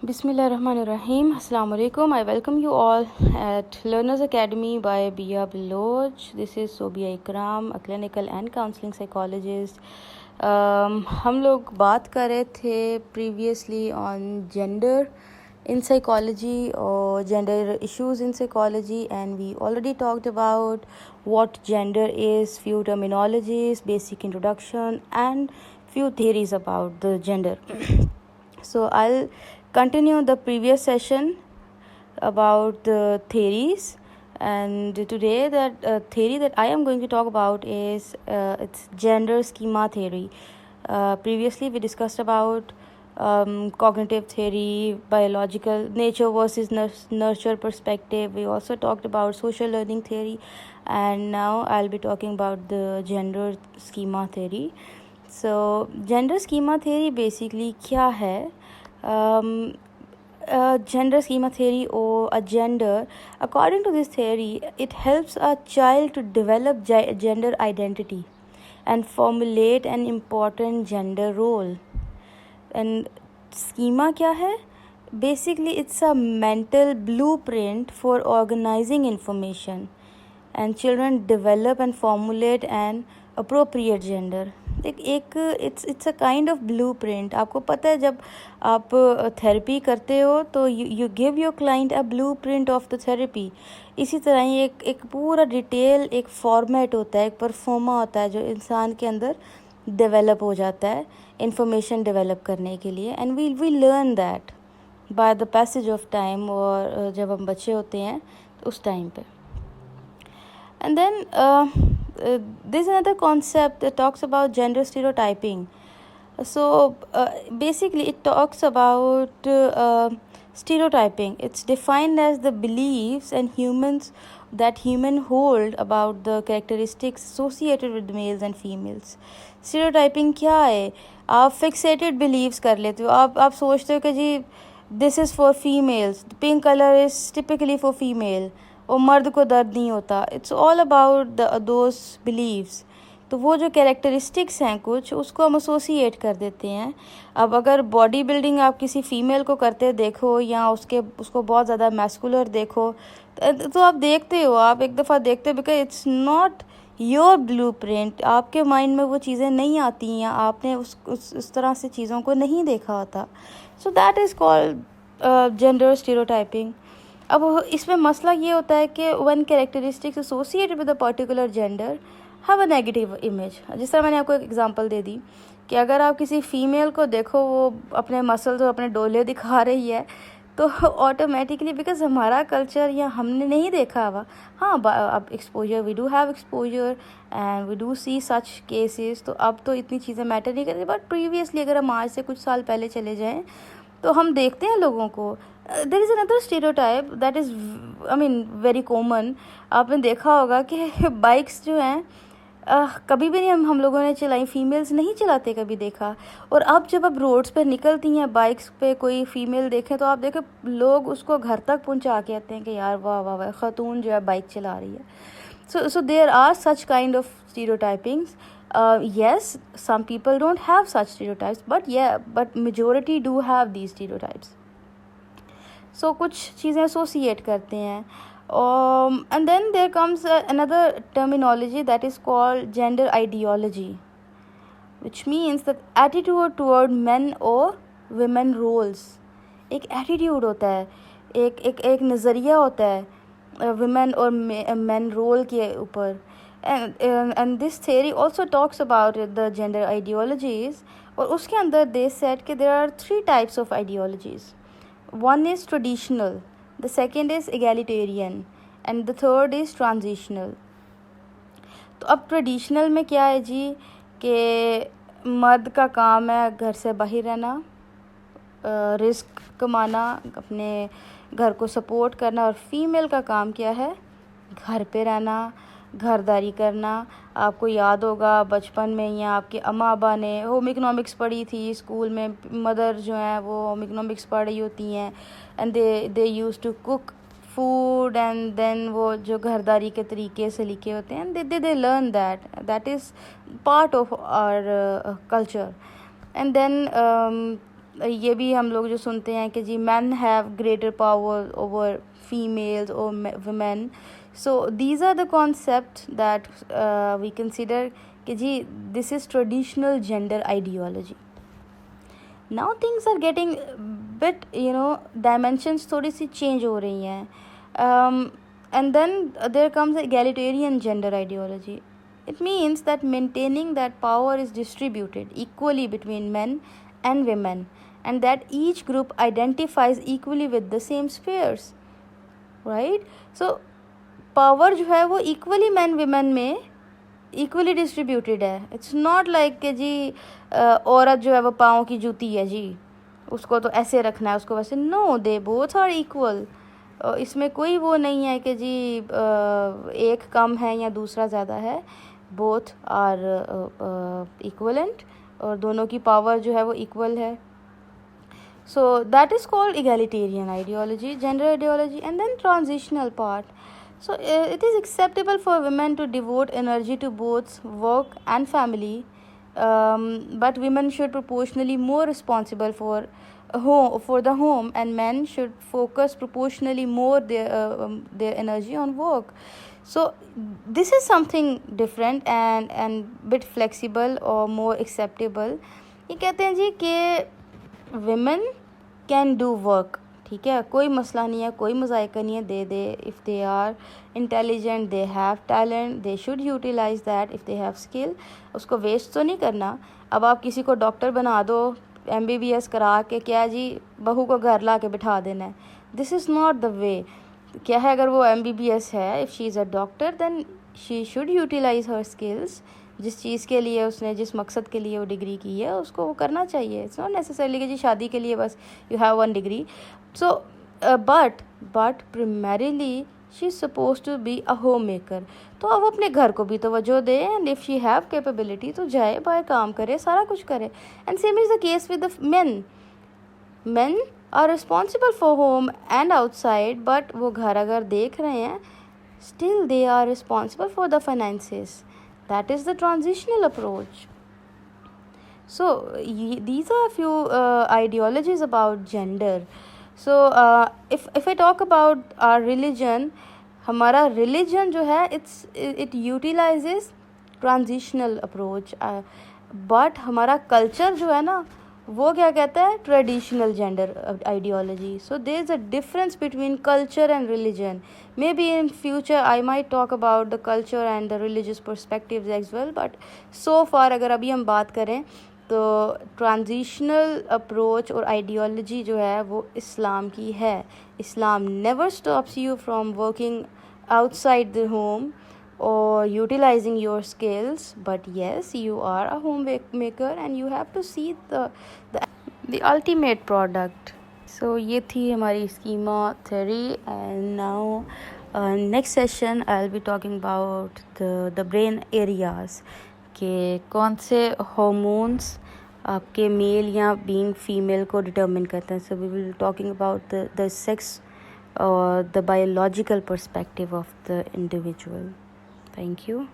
Bismillahirrahmanirrahim. Assalamu alaikum. I welcome you all at Learners Academy by Bia Biloj. This is Sobia Ikram, a clinical and counseling psychologist. हम लोग बात कर रहे थे previously on gender in psychology or gender issues in psychology, and we already talked about what gender is, few terminologies, basic introduction, and few theories about the gender. So I'll continue the previous session about the theories, and today that theory that I am going to talk about is it's gender schema theory. Previously we discussed about cognitive theory, biological nature versus nurture perspective. We also talked about social learning theory, and now I'll be talking about the gender schema theory. So gender schema theory basically क्या है? Gender schema theory or a gender, according to this theory, it helps a child to develop gender identity and formulate an important gender role. And schema क्या है? Basically it's a mental blueprint for organizing information, and children develop and formulate an appropriate gender. एक it's a kind of blue print. आपको पता है जब आप therapy करते हो तो you give your client a blue print of the therapy. इसी तरह ही एक पूरा डिटेल एक फॉर्मेट होता है, एक परफॉर्मा होता है जो इंसान के अंदर डेवलप हो जाता है इंफॉर्मेशन डेवलप करने के लिए. And we learn that by the passage of time, और जब हम बच्चे होते हैं तो उस टाइम पे. And then there's another concept that talks about gender stereotyping. So basically it talks about stereotyping. It's defined as the beliefs and human hold about the characteristics associated with males and females. Stereotyping क्या है? आप fixated beliefs कर लेते हो. आप सोचते हो कि जी this is for females, pink color is typically for female, और मर्द को दर्द नहीं होता. It's all about those beliefs. तो वो जो कैरेक्टरिस्टिक्स हैं कुछ, उसको हम एसोसिएट कर देते हैं. अब अगर बॉडी बिल्डिंग आप किसी फीमेल को करते देखो या उसको बहुत ज़्यादा मैस्कुलर देखो, तो आप देखते हो, आप एक दफ़ा देखते हो, because it's not your blue print. आपके माइंड में वो चीज़ें नहीं आती हैं, आपने उस तरह से चीज़ों को नहीं देखा होता. So that is called gender stereotyping. अब इसमें मसला ये होता है कि one characteristics associated with a particular gender have a negative image. जिस तरह मैंने आपको एक एग्जांपल दे दी कि अगर आप किसी फीमेल को देखो वो अपने मसल्स और अपने डोले दिखा रही है, तो ऑटोमेटिकली बिकॉज हमारा कल्चर या हमने नहीं देखा हुआ. हाँ, अब exposure, we do have exposure and we do see such cases, तो अब तो इतनी चीज़ें मैटर नहीं करती. बट प्रीवियसली अगर हम आज से कुछ साल पहले चले जाएँ तो हम देखते हैं लोगों को. There is another stereotype that is very common. आपने देखा होगा कि बाइक्स जो हैं कभी भी नहीं हम लोगों ने चलाई, फीमेल्स नहीं चलाते कभी देखा. और अब जब अब रोड्स पर निकलती हैं बाइक्स पे कोई फीमेल देखें तो आप देखें लोग उसको घर तक पहुंचा के आते हैं कि यार वाह वाह वाह खातून जो है बाइक चला रही है. So there are such kind of stereotypings. Yes, some people don't have such stereotypes, but majority do have these stereotypes. So कुछ चीज़ें associate करते हैं. And then there comes another terminology that is called gender ideology, which means the attitude toward men or women roles. एक attitude होता है, एक नज़रिया होता है women और men role के ऊपर. And this theory also talks about the gender ideologies. और उसके अंदर they said कि there are 3 types of ideologies. One is traditional, the second is egalitarian, and the third is transitional. तो अब traditional में क्या है जी कि मर्द का काम है घर से बाहर रहना, रिस्क कमाना, अपने घर को सपोर्ट करना, और फीमेल का काम क्या है घर पे रहना, घरदारी करना. आपको याद होगा बचपन में या आपके अम्मा अब्बा ने होम इकोनॉमिक्स पढ़ी थी स्कूल में. मदर जो हैं वो होम इकोनॉमिक्स पढ़ रही होती हैं and they use to cook food, and then वो जो घरदारी के तरीके से लिखे होते हैं they learn that is part of our culture. And then ये भी हम लोग जो सुनते हैं कि जी men have greater power over females or women. So these are the concepts that we consider कि जी this is traditional gender ideology. Now things are getting bit, dimensions थोड़ी सी change हो रही हैं. And then there comes egalitarian gender ideology. It means that maintaining that power is distributed equally between men and women, and that each group identifies equally with the same spheres, right? So power जो है वो equally men women में equally distributed है. It's not like कि जी औरत जो है वो पाँव की जूती है जी, उसको तो ऐसे रखना है, उसको वैसे. No, they both are equal. इसमें कोई वो नहीं है कि जी एक कम है या दूसरा ज़्यादा है. बोथ आर इक्वलेंट और दोनों की पावर जो है वो इक्वल है. So that is called egalitarian ideology, gender ideology. And then transitional part. So it is acceptable for women to devote energy to both work and family, but women should proportionally more responsible for the home, and men should focus proportionally more their energy on work. So this is something different and bit flexible or more acceptable. ये कहते हैं जी कि women can do work. ठीक है, कोई मसला नहीं है, कोई मजायका नहीं है. They if they are intelligent, they have talent, they should utilize that. If they have skill, उसको वेस्ट तो नहीं करना. अब आप किसी को डॉक्टर बना दो MBBS करा के, क्या जी बहू को घर ला के बिठा देना है. This is not the way. क्या है, अगर वो MBBS है, if she is a doctor, then she should utilize her skills. जिस चीज़ के लिए उसने, जिस मकसद के लिए वो डिग्री की है, उसको वो करना चाहिए. इट्स नॉट नेसेसरली कि जी शादी के लिए बस you have one degree. So but primarily she is suppose to be a home maker. तो अब अपने घर को भी तवज्जो दे, and if she have capability तो जाए बाहर काम करे, सारा कुछ करे. And same is the case with the men are responsible for home and outside, but वो घर अगर देख रहे हैं, still they are responsible for the finances. That is the transitional approach. So these are a few ideologies about gender. So if I talk about our religion, हमारा religion जो है, it utilizes transitional approach, but हमारा culture जो है ना, वो क्या कहता है, traditional gender ideology. So there is a difference between culture and religion. Maybe in future I might talk about the culture and the religious perspectives as well, but so far अगर अभी हम बात करें तो transitional approach और ideology जो है वो इस्लाम की है. Islam never stops you from working outside the home or utilizing your skills, but yes, you are a homemaker and you have to see the ultimate product. So ये थी हमारी schema theory, and now next session I'll be talking about the brain areas, कि कौन से hormones आपके mail या being female को determine करते हैं. So we will be talking about the sex or the biological perspective of the individual. Thank you.